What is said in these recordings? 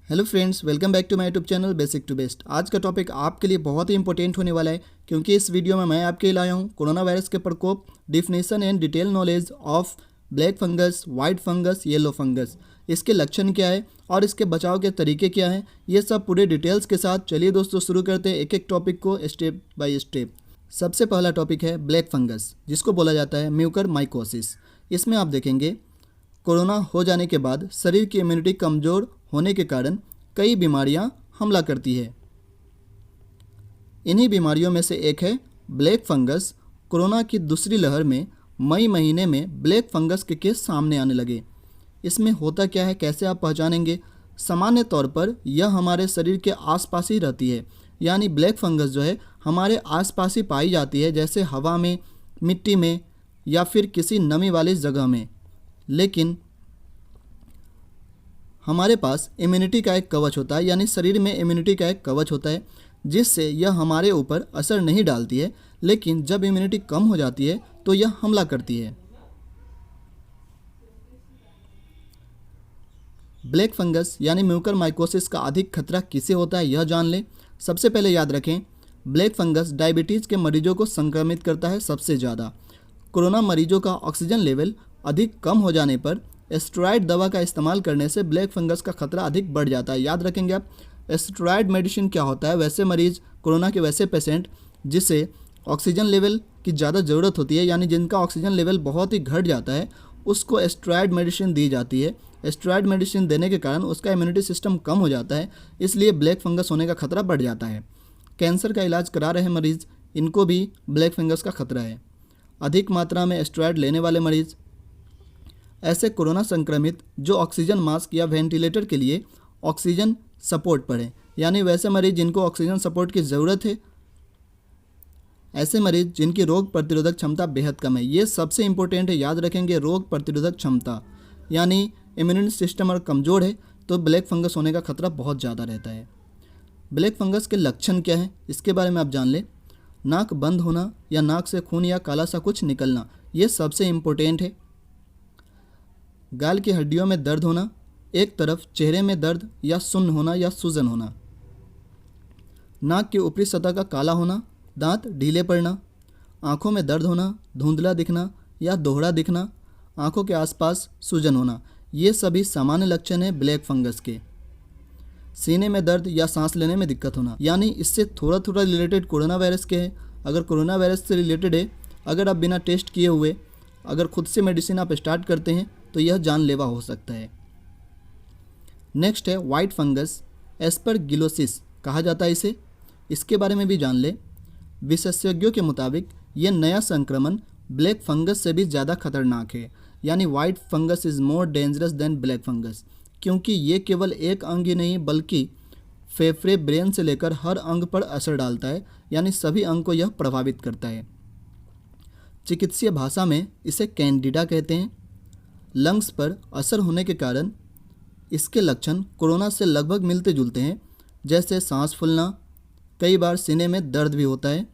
Hello friends, welcome back to my YouTube channel basic to best. आज का topic आपके लिए बहुत ही इंपॉर्टेंट होने वाला है क्योंकि इस वीडियो में मैं आपके लिए लाया हूँ कोरोना वायरस के प्रकोप, definition and detail knowledge of black fungus, white fungus, yellow fungus, इसके लक्षण क्या है और इसके बचाव के तरीके क्या हैं, ये सब पूरे डिटेल्स के साथ। चलिए दोस्तों शुरू करते हैं एक एक टॉपिक को स्टेप बाय स्टेप। सबसे पहला टॉपिक है ब्लैक फंगस, जिसको बोला जाता है म्यूकरमाइकोसिस। इसमें आप देखेंगे कोरोना हो जाने के बाद शरीर की इम्यूनिटी कमज़ोर होने के कारण कई बीमारियां हमला करती है। इन्हीं बीमारियों में से एक है ब्लैक फंगस। कोरोना की दूसरी लहर में मई महीने में ब्लैक फंगस के केस सामने आने लगे। इसमें होता क्या है, कैसे आप पहचानेंगे? सामान्य तौर पर यह हमारे शरीर के आसपास ही रहती है, यानी ब्लैक फंगस जो है हमारे आसपास ही पाई जाती है, जैसे हवा में, मिट्टी में या फिर किसी नमी वाली जगह में। लेकिन हमारे पास इम्यूनिटी का एक कवच होता है, यानी शरीर में इम्यूनिटी का एक कवच होता है जिससे यह हमारे ऊपर असर नहीं डालती है। लेकिन जब इम्यूनिटी कम हो जाती है तो यह हमला करती है। ब्लैक फंगस यानी म्यूकरमाइकोसिस का अधिक खतरा किसे होता है, यह जान लें। सबसे पहले याद रखें, ब्लैक फंगस डायबिटीज़ के मरीजों को संक्रमित करता है सबसे ज़्यादा। कोरोना मरीजों का ऑक्सीजन लेवल अधिक कम हो जाने पर स्टेरॉयड दवा का इस्तेमाल करने से ब्लैक फंगस का खतरा अधिक बढ़ जाता है। याद रखेंगे आप, स्टेरॉयड मेडिसिन क्या होता है? वैसे मरीज, कोरोना के वैसे पेशेंट जिसे ऑक्सीजन लेवल की ज़्यादा ज़रूरत होती है, यानी जिनका ऑक्सीजन लेवल बहुत ही घट जाता है, उसको स्टेरॉयड मेडिसिन दी जाती है। स्टेरॉयड मेडिसिन देने के कारण उसका इम्यूनिटी सिस्टम कम हो जाता है, इसलिए ब्लैक फंगस होने का खतरा बढ़ जाता है। कैंसर का इलाज करा रहे मरीज, इनको भी ब्लैक फंगस का खतरा है। अधिक मात्रा में स्टेरॉयड लेने वाले मरीज, ऐसे कोरोना संक्रमित जो ऑक्सीजन मास्क या वेंटिलेटर के लिए ऑक्सीजन सपोर्ट पर हैं, यानी वैसे मरीज जिनको ऑक्सीजन सपोर्ट की ज़रूरत है, ऐसे मरीज जिनकी रोग प्रतिरोधक क्षमता बेहद कम है। ये सबसे इंपॉर्टेंट है, याद रखेंगे, रोग प्रतिरोधक क्षमता, यानी इम्यून सिस्टम अगर कमज़ोर है तो ब्लैक फंगस होने का खतरा बहुत ज़्यादा रहता है। ब्लैक फंगस के लक्षण क्या हैं, इसके बारे में आप जान लें। नाक बंद होना या नाक से खून या काला सा कुछ निकलना, ये सबसे इम्पोर्टेंट है। गाल की हड्डियों में दर्द होना, एक तरफ चेहरे में दर्द या सुन्न होना या सूजन होना, नाक की ऊपरी सतह का काला होना, दांत ढीले पड़ना, आंखों में दर्द होना, धुंधला दिखना या दोहरा दिखना, आंखों के आसपास सूजन होना, ये सभी सामान्य लक्षण हैं ब्लैक फंगस के। सीने में दर्द या सांस लेने में दिक्कत होना, यानी इससे थोड़ा थोड़ा रिलेटेड कोरोना वायरस के है। अगर कोरोना वायरस से रिलेटेड है, अगर आप बिना टेस्ट किए हुए अगर खुद से मेडिसिन आप स्टार्ट करते हैं तो यह जानलेवा हो सकता है। नेक्स्ट है वाइट फंगस, एस्परगिलोसिस कहा जाता है इसे। इसके बारे में भी जान ले। विशेषज्ञों के मुताबिक यह नया संक्रमण ब्लैक फंगस से भी ज़्यादा खतरनाक है, यानी white fungus is more dangerous than black fungus, क्योंकि ये केवल एक अंग ही नहीं बल्कि फेफड़े, ब्रेन से लेकर हर अंग पर असर डालता है, यानी सभी अंग को यह प्रभावित करता है। चिकित्सीय भाषा में इसे कैंडिडा कहते हैं। लंग्स पर असर होने के कारण इसके लक्षण कोरोना से लगभग मिलते जुलते हैं, जैसे सांस फूलना, कई बार सीने में दर्द भी होता है।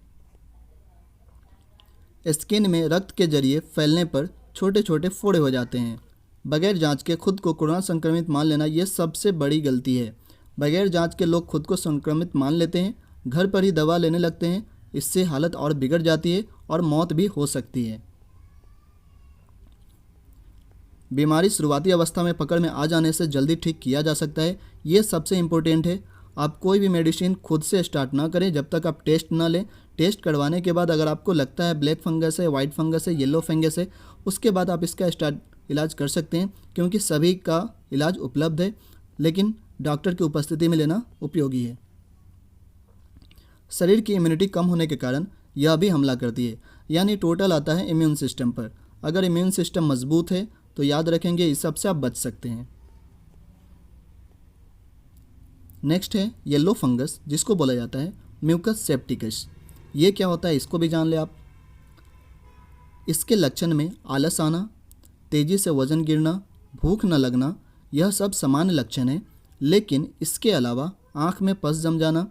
स्किन में रक्त के जरिए फैलने पर छोटे छोटे फोड़े हो जाते हैं। बगैर जांच के खुद को कोरोना संक्रमित मान लेना, यह सबसे बड़ी गलती है। बगैर जांच के लोग खुद को संक्रमित मान लेते हैं, घर पर ही दवा लेने लगते हैं। इससे हालत और बिगड़ जाती है और मौत भी हो सकती है। बीमारी शुरुआती अवस्था में पकड़ में आ जाने से जल्दी ठीक किया जा सकता है, ये सबसे इम्पोर्टेंट है। आप कोई भी मेडिसिन खुद से स्टार्ट ना करें जब तक आप टेस्ट ना लें। टेस्ट करवाने के बाद अगर आपको लगता है ब्लैक फंगस है, वाइट फंगस है, येलो फंगस है, उसके बाद आप इसका इलाज कर सकते हैं, क्योंकि सभी का इलाज उपलब्ध है, लेकिन डॉक्टर की उपस्थिति में लेना उपयोगी है। शरीर की इम्यूनिटी कम होने के कारण यह भी हमला करती है, यानी टोटल आता है इम्यून सिस्टम पर। अगर इम्यून सिस्टम मजबूत है तो याद रखेंगे इस सबसे आप बच सकते हैं। नेक्स्ट है येलो फंगस, जिसको बोला जाता है म्यूकस सेप्टिकस। ये क्या होता है, इसको भी जान ले आप। इसके लक्षण में आलस आना, तेज़ी से वजन गिरना, भूख न लगना, यह सब सामान्य लक्षण हैं। लेकिन इसके अलावा आँख में पस जम जाना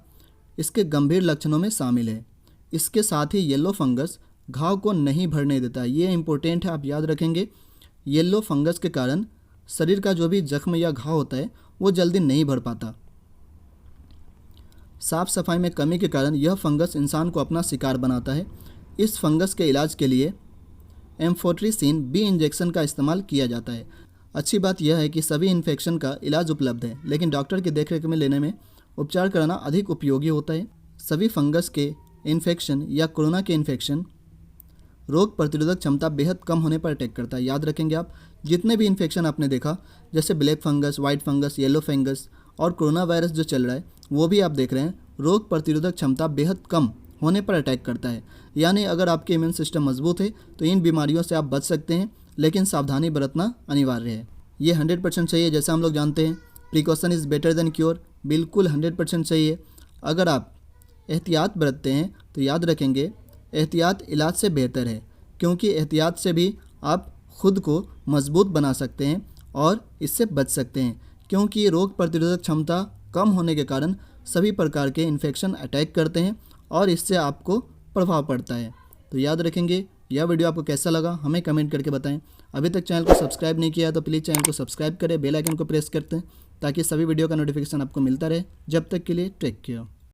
इसके गंभीर लक्षणों में शामिल है। इसके साथ ही येलो फंगस घाव को नहीं भरने देता, ये इंपॉर्टेंट है, आप याद रखेंगे। येलो फंगस के कारण शरीर का जो भी जख्म या घाव होता है वो जल्दी नहीं भर पाता। साफ सफाई में कमी के कारण यह फंगस इंसान को अपना शिकार बनाता है। इस फंगस के इलाज के लिए एम्फोट्रिसिन बी इंजेक्शन का इस्तेमाल किया जाता है। अच्छी बात यह है कि सभी इन्फेक्शन का इलाज उपलब्ध है, लेकिन डॉक्टर की देखरेख में लेने में उपचार कराना अधिक उपयोगी होता है। सभी फंगस के इन्फेक्शन या कोरोना के इन्फेक्शन रोग प्रतिरोधक क्षमता बेहद कम होने पर अटैक करता है। याद रखेंगे आप, जितने भी इन्फेक्शन आपने देखा, जैसे black fungus, white fungus, yellow fungus और कोरोना वायरस जो चल रहा है, वो भी आप देख रहे हैं, रोग प्रतिरोधक क्षमता बेहद कम होने पर अटैक करता है। यानी अगर आपके इम्यून सिस्टम मजबूत है तो इन बीमारियों से आप बच सकते हैं, लेकिन सावधानी बरतना अनिवार्य है। ये 100% सही है। जैसा हम लोग जानते हैं, precaution is better than cure, बिल्कुल 100% सही है। अगर आप एहतियात बरतते हैं तो याद रखेंगे, एहतियात इलाज से बेहतर है, क्योंकि एहतियात से भी आप खुद को मजबूत बना सकते हैं और इससे बच सकते हैं, क्योंकि रोग प्रतिरोधक क्षमता कम होने के कारण सभी प्रकार के इन्फेक्शन अटैक करते हैं और इससे आपको प्रभाव पड़ता है। तो याद रखेंगे। यह वीडियो आपको कैसा लगा हमें कमेंट करके बताएं। अभी तक चैनल को सब्सक्राइब नहीं किया है तो प्लीज़ चैनल को सब्सक्राइब करें, बेल आइकन को प्रेस करते हैं ताकि सभी वीडियो का नोटिफिकेशन आपको मिलता रहे। जब तक के लिए टेक केयर।